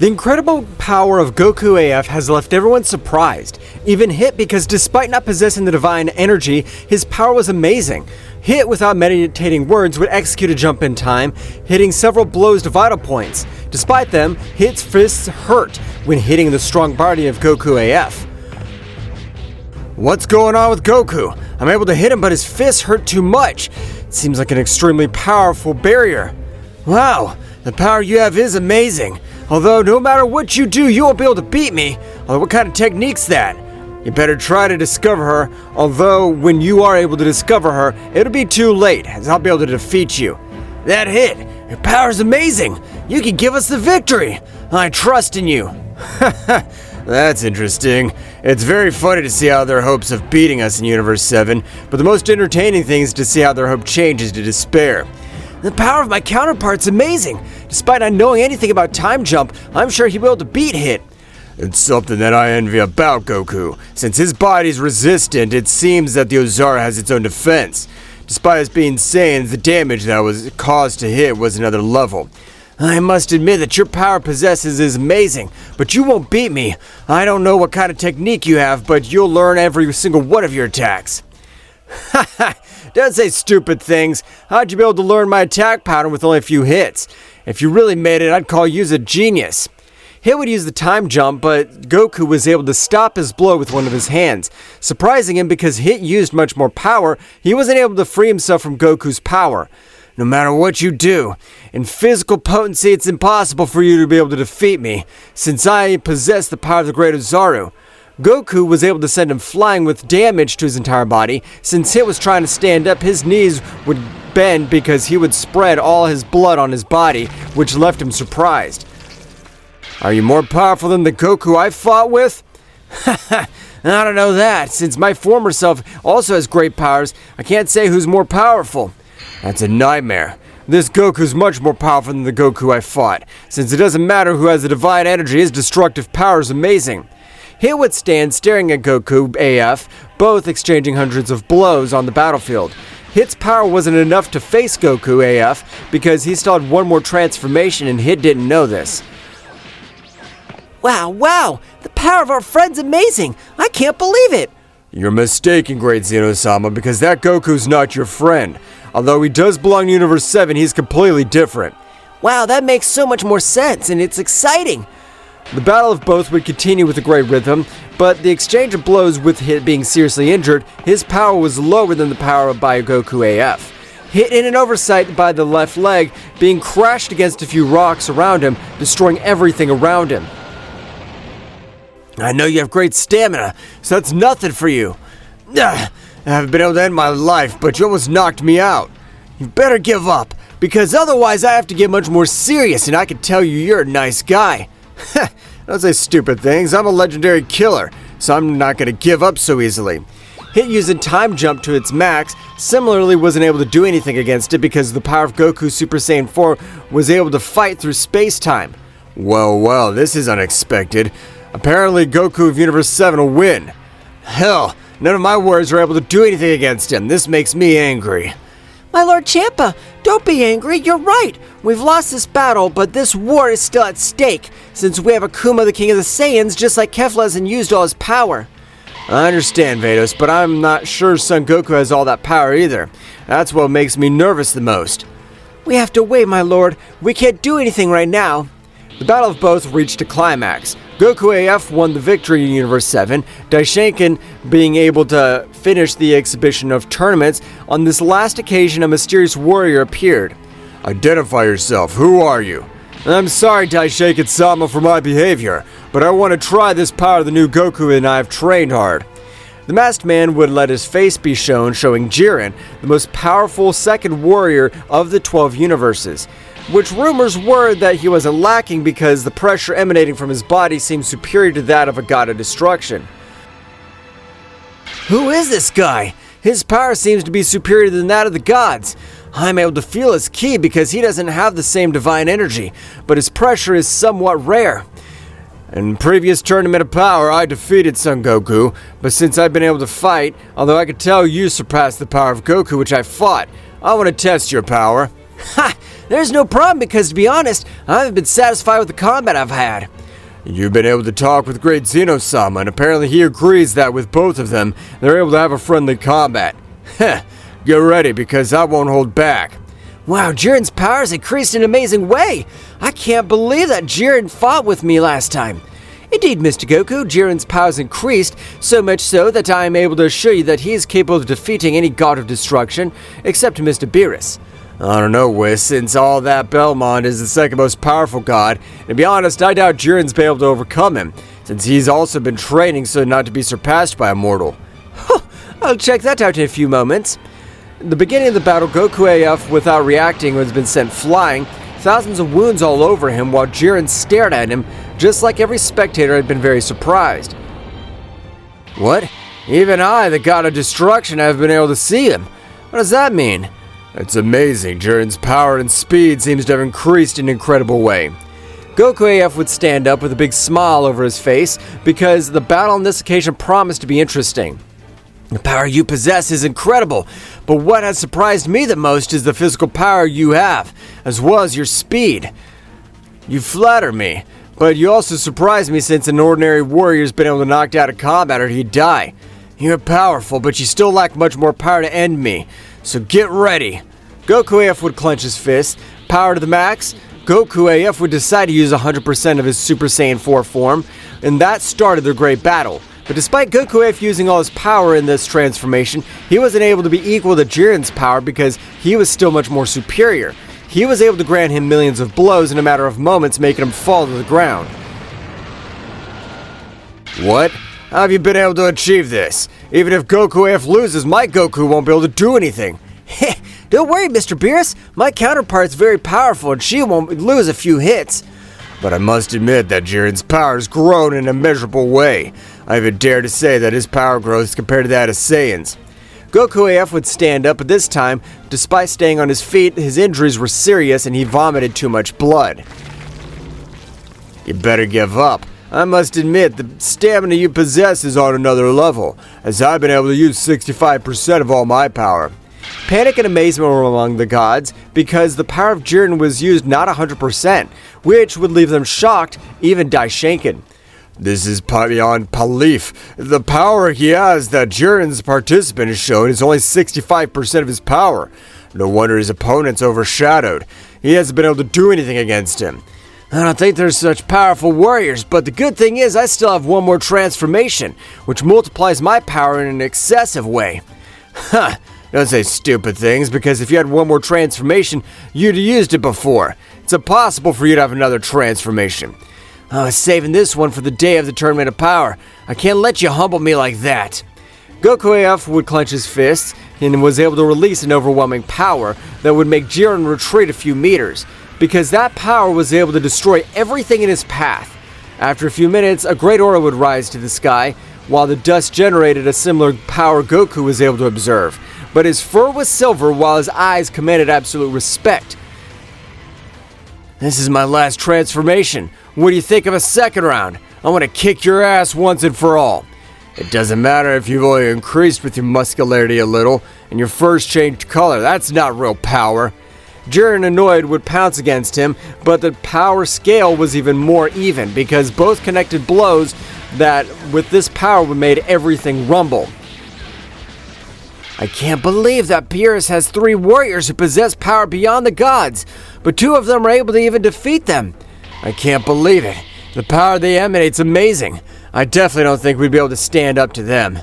The incredible power of Goku AF has left everyone surprised, even Hit, because despite not possessing the divine energy, his power was amazing. Hit, without meditating words, would execute a jump in time, hitting several blows to vital points. Despite them, Hit's fists hurt when hitting the strong body of Goku AF. What's going on with Goku? I'm able to hit him, but his fists hurt too much. It seems like an extremely powerful barrier. Wow, the power you have is amazing. Although, no matter what you do, you won't be able to beat me. Although, what kind of technique's that? You better try to discover her, although when you are able to discover her, it'll be too late, as I'll be able to defeat you. That Hit, your power's amazing. You can give us the victory. I trust in you. That's interesting. It's very funny to see how their hopes of beating us in Universe 7, but the most entertaining thing is to see how their hope changes to despair. The power of my counterpart's amazing. Despite not knowing anything about time jump, I'm sure he'll be able to beat Hit. It's something that I envy about Goku. Since his body's resistant, it seems that the Ozara has its own defense. Despite us being Saiyans, the damage that was caused to Hit was another level. I must admit that your power possesses is amazing, but you won't beat me. I don't know what kind of technique you have, but you'll learn every single one of your attacks. Haha, don't say stupid things. How'd you be able to learn my attack pattern with only a few hits? If you really made it, I'd call you a genius. Hit would use the time jump, but Goku was able to stop his blow with one of his hands. Surprising him because Hit used much more power, he wasn't able to free himself from Goku's power. No matter what you do, in physical potency it's impossible for you to be able to defeat me, since I possess the power of the Great Ozaru. Goku was able to send him flying with damage to his entire body. Since Hit was trying to stand up, his knees would bend because he would spread all his blood on his body, which left him surprised. Are you more powerful than the Goku I fought with? I don't know that. Since my former self also has great powers, I can't say who's more powerful. That's a nightmare. This Goku's much more powerful than the Goku I fought. Since it doesn't matter who has the divine energy, his destructive power is amazing. Hit would stand staring at Goku AF, both exchanging hundreds of blows on the battlefield. Hit's power wasn't enough to face Goku AF because he still had one more transformation and Hit didn't know this. Wow, the power of our friend's amazing. I can't believe it. You're mistaken, great Zeno-sama, because that Goku's not your friend. Although he does belong to Universe 7, he's completely different. Wow, that makes so much more sense, and it's exciting. The battle of both would continue with a great rhythm, but the exchange of blows with Hit being seriously injured, his power was lower than the power by Goku AF. Hit in an oversight by the left leg, being crashed against a few rocks around him, destroying everything around him. I know you have great stamina, so that's nothing for you. I haven't been able to end my life, but you almost knocked me out. You better give up, because otherwise I have to get much more serious and I can tell you you're a nice guy. Don't say stupid things, I'm a legendary killer, so I'm not going to give up so easily. Hit using time jump to its max similarly wasn't able to do anything against it because the power of Goku Super Saiyan 4 was able to fight through space-time. Well, this is unexpected. Apparently Goku of Universe 7 will win. Hell, none of my warriors are able to do anything against him. This makes me angry. My Lord Champa, don't be angry, you're right. We've lost this battle, but this war is still at stake, since we have Akuma the King of the Saiyans, just like Kefla hasn't used all his power. I understand, Vados, but I'm not sure Son Goku has all that power either. That's what makes me nervous the most. We have to wait, my lord. We can't do anything right now. The battle of both reached a climax. Goku AF won the victory in Universe 7, Daishinkan being able to finish the exhibition of tournaments. On this last occasion, a mysterious warrior appeared. Identify yourself. Who are you? I'm sorry, Daishinkan-sama, for my behavior, but I want to try this power of the new Goku and I have trained hard. The masked man would let his face be shown, showing Jiren, the most powerful second warrior of the 12 universes, which rumors were that he wasn't lacking because the pressure emanating from his body seemed superior to that of a god of destruction. Who is this guy? His power seems to be superior than that of the gods. I'm able to feel his ki because he doesn't have the same divine energy, but his pressure is somewhat rare. In previous Tournament of Power, I defeated Son Goku, but since I've been able to fight, although I could tell you surpassed the power of Goku which I fought, I want to test your power. Ha! There's no problem because, to be honest, I haven't been satisfied with the combat I've had. You've been able to talk with great Zeno-sama, and apparently he agrees that with both of them, they're able to have a friendly combat. Heh, get ready because I won't hold back. Wow, Jiren's power has increased in an amazing way. I can't believe that Jiren fought with me last time. Indeed, Mr. Goku, Jiren's power has increased, so much so that I am able to assure you that he is capable of defeating any god of destruction, except Mr. Beerus. I don't know, Whis, since all that Belmont is the second most powerful god, and to be honest, I doubt Jiren's been able to overcome him, since he's also been training so not to be surpassed by a mortal. I'll check that out in a few moments. In the beginning of the battle, Goku AF, without reacting, has been sent flying, thousands of wounds all over him, while Jiren stared at him, just like every spectator had been very surprised. What? Even I, the god of destruction, have been able to see him. What does that mean? It's amazing. Jiren's power and speed seems to have increased in an incredible way. Goku AF would stand up with a big smile over his face because the battle on this occasion promised to be interesting. The power you possess is incredible, but what has surprised me the most is the physical power you have, as well as your speed. You flatter me, but you also surprise me since an ordinary warrior's been able to knock out a combat or he'd die. You're powerful, but you still lack much more power to end me. So get ready. Goku AF would clench his fist, power to the max. Goku AF would decide to use 100% of his Super Saiyan 4 form, and that started their great battle. But despite Goku AF using all his power in this transformation, he wasn't able to be equal to Jiren's power because he was still much more superior. He was able to grant him millions of blows in a matter of moments, making him fall to the ground. What? How have you been able to achieve this? Even if Goku AF loses, my Goku won't be able to do anything. Heh, don't worry, Mr. Beerus. My counterpart's very powerful and she won't lose a few hits. But I must admit that Jiren's power has grown in a measurable way. I even dare to say that his power growth is compared to that of Saiyans. Goku AF would stand up, but this time, despite staying on his feet, his injuries were serious and he vomited too much blood. You better give up. I must admit, the stamina you possess is on another level, as I've been able to use 65% of all my power. Panic and amazement were among the gods, because the power of Jiren was used not 100%, which would leave them shocked, even Daishinken. This is beyond belief. The power he has that Jiren's participant has shown is only 65% of his power. No wonder his opponent's overshadowed. He hasn't been able to do anything against him. I don't think there's such powerful warriors, but the good thing is I still have one more transformation, which multiplies my power in an excessive way. Huh, don't say stupid things, because if you had one more transformation, you'd have used it before. It's impossible for you to have another transformation. I was saving this one for the day of the Tournament of Power. I can't let you humble me like that. Goku AF would clench his fists and was able to release an overwhelming power that would make Jiren retreat a few meters, because that power was able to destroy everything in his path. After a few minutes, a great aura would rise to the sky, while the dust generated a similar power Goku was able to observe. But his fur was silver, while his eyes commanded absolute respect. This is my last transformation. What do you think of a second round? I want to kick your ass once and for all. It doesn't matter if you've only increased with your muscularity a little, and your fur's changed color. That's not real power. Jiren, annoyed, would pounce against him, but the power scale was even more even, because both connected blows that, with this power, would made everything rumble. I can't believe that Aappears has 3 warriors who possess power beyond the gods, but 2 of them are able to even defeat them. I can't believe it. The power they emanate's amazing. I definitely don't think we'd be able to stand up to them.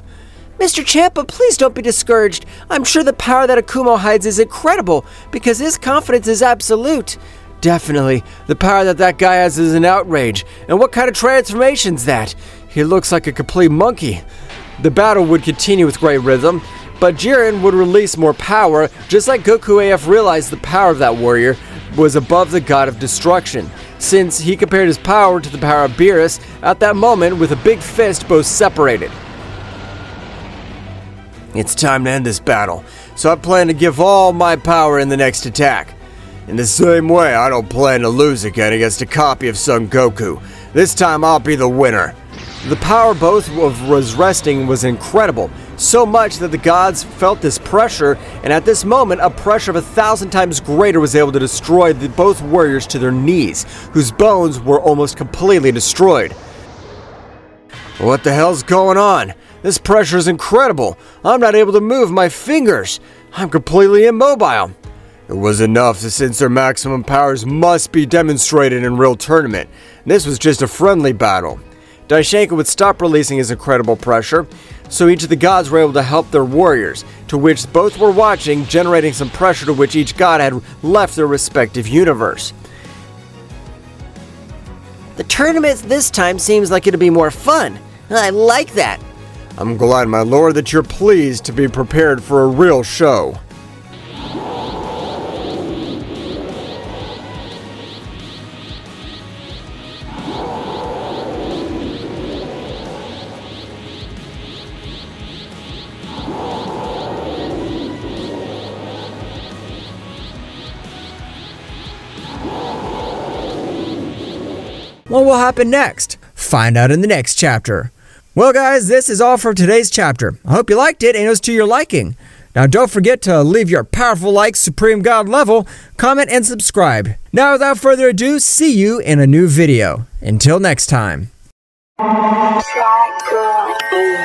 Mr. Champa, please don't be discouraged. I'm sure the power that Akumo hides is incredible, because his confidence is absolute. Definitely, the power that guy has is an outrage. And what kind of transformation's that? He looks like a complete monkey. The battle would continue with great rhythm, but Jiren would release more power, just like Goku AF realized the power of that warrior was above the god of destruction, since he compared his power to the power of Beerus at that moment with a big fist both separated. It's time to end this battle, so I plan to give all my power in the next attack. In the same way, I don't plan to lose again against a copy of Son Goku. This time I'll be the winner. The power both was resting was incredible, so much that the gods felt this pressure, and at this moment, a pressure of 1,000 times greater was able to destroy both warriors to their knees, whose bones were almost completely destroyed. What the hell's going on? This pressure is incredible. I'm not able to move my fingers. I'm completely immobile. It was enough, since their maximum powers must be demonstrated in real tournament. This was just a friendly battle. Daishenko would stop releasing his incredible pressure, so each of the gods were able to help their warriors, to which both were watching, generating some pressure to which each god had left their respective universe. The tournament this time seems like it'll be more fun. I like that. I'm glad, my lord, that you're pleased to be prepared for a real show. What will happen next? Find out in the next chapter. Well guys, this is all for today's chapter. I hope you liked it and it was to your liking. Now don't forget to leave your powerful like Supreme God level, comment and subscribe. Now without further ado, see you in a new video. Until next time. Goku AF.